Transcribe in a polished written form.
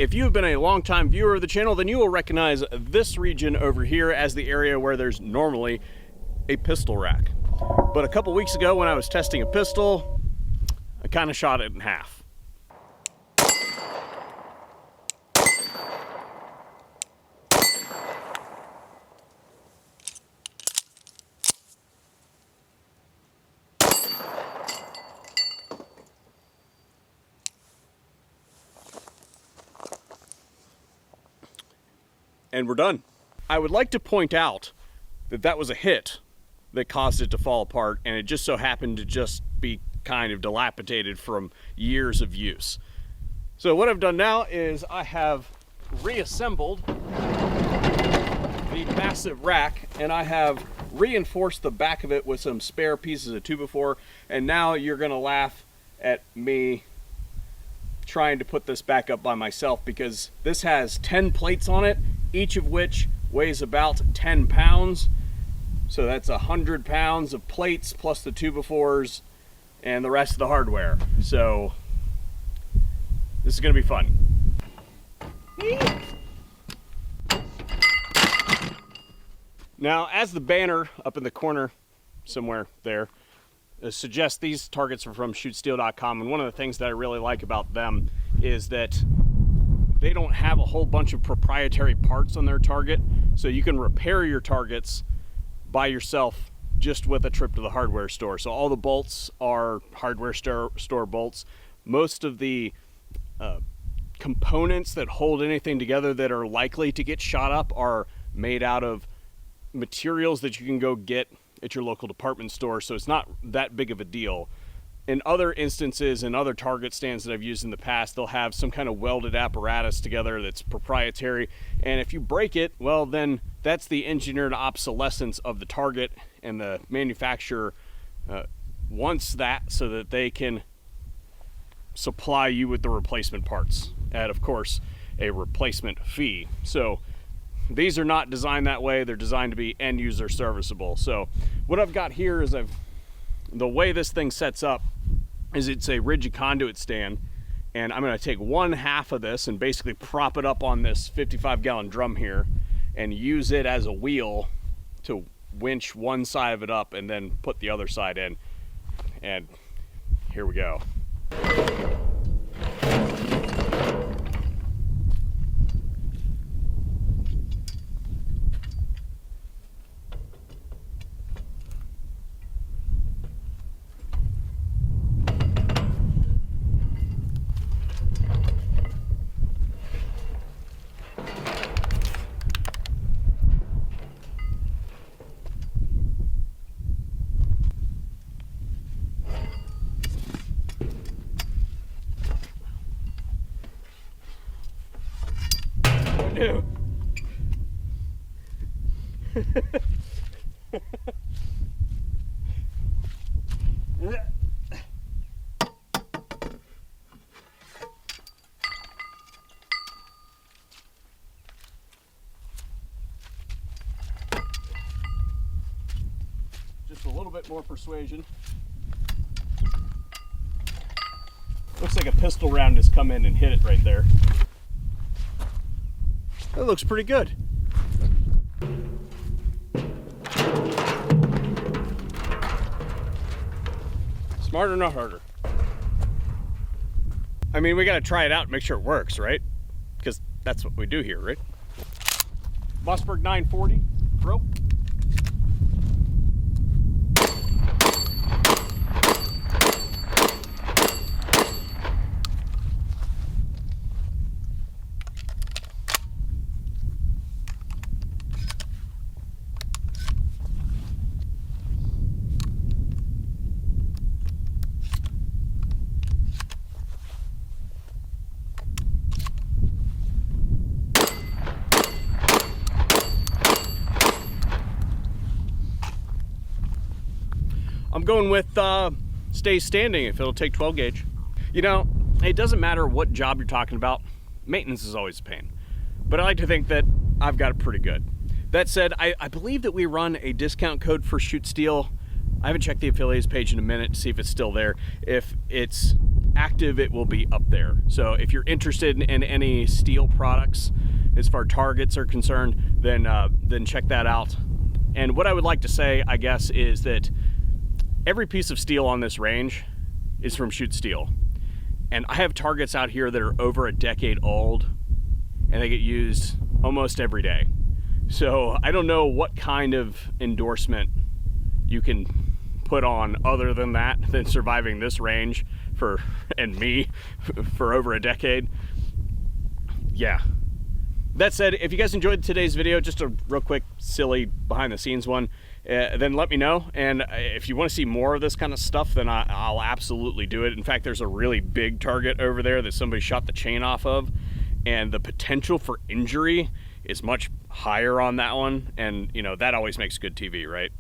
If you've been a long-time viewer of the channel, then you will recognize this region over here as the area where there's normally a pistol rack. But a couple weeks ago when I was testing a pistol, I kind of shot it in half. And we're done. I would like to point out that that was a hit that caused it to fall apart, and it just so happened to just be kind of dilapidated from years of use. So what I've done now is I have reassembled the massive rack, and I have reinforced the back of it with some spare pieces of 2x4, and now you're gonna laugh at me trying to put this back up by myself, because this has 10 plates on it, each of which weighs about 10 pounds. So that's 100 pounds of plates plus the 2x4s and the rest of the hardware. So this is gonna be fun. Now, as the banner up in the corner somewhere there suggests, these targets are from shootsteel.com, and one of the things that I really like about them is that they don't have a whole bunch of proprietary parts on their target, so you can repair your targets by yourself just with a trip to the hardware store. So all the bolts are hardware store bolts. Most of the components that hold anything together that are likely to get shot up are made out of materials that you can go get at your local department store, so it's not that big of a deal. In other instances, in other target stands that I've used in the past, they'll have some kind of welded apparatus together that's proprietary, and if you break it, well, then that's the engineered obsolescence of the target, and the manufacturer wants that so that they can supply you with the replacement parts at, of course, a replacement fee. So these are not designed that way. They're designed to be end user serviceable. So what I've got here is the way this thing sets up is it's a rigid conduit stand, and I'm going to take one half of this and basically prop it up on this 55-gallon drum here and use it as a wheel to winch one side of it up and then put the other side in. And here we go. Just a little bit more persuasion. Looks like a pistol round has come in and hit it right there. That looks pretty good. Smarter, not harder. I mean, we gotta try it out and make sure it works, right? Because that's what we do here, right? Mossberg 940 Pro. I'm going with stay standing if it'll take 12 gauge. You know, it doesn't matter what job you're talking about, maintenance is always a pain. But I like to think that I've got it pretty good. That said, I believe that we run a discount code for Shoot Steel. I haven't checked the affiliates page in a minute to see if it's still there. If it's active, it will be up there. So if you're interested in any steel products as far as targets are concerned, then check that out. And what I would like to say, I guess, is that every piece of steel on this range is from Shoot Steel. And I have targets out here that are over a decade old, and they get used almost every day. So I don't know what kind of endorsement you can put on other than that, than surviving this range and me for over a decade. Yeah. That said, if you guys enjoyed today's video, just a real quick, silly behind the scenes one, then let me know. And if you want to see more of this kind of stuff, then I'll absolutely do it. In fact, there's a really big target over there that somebody shot the chain off of, and the potential for injury is much higher on that one. And, you know, that always makes good TV, right?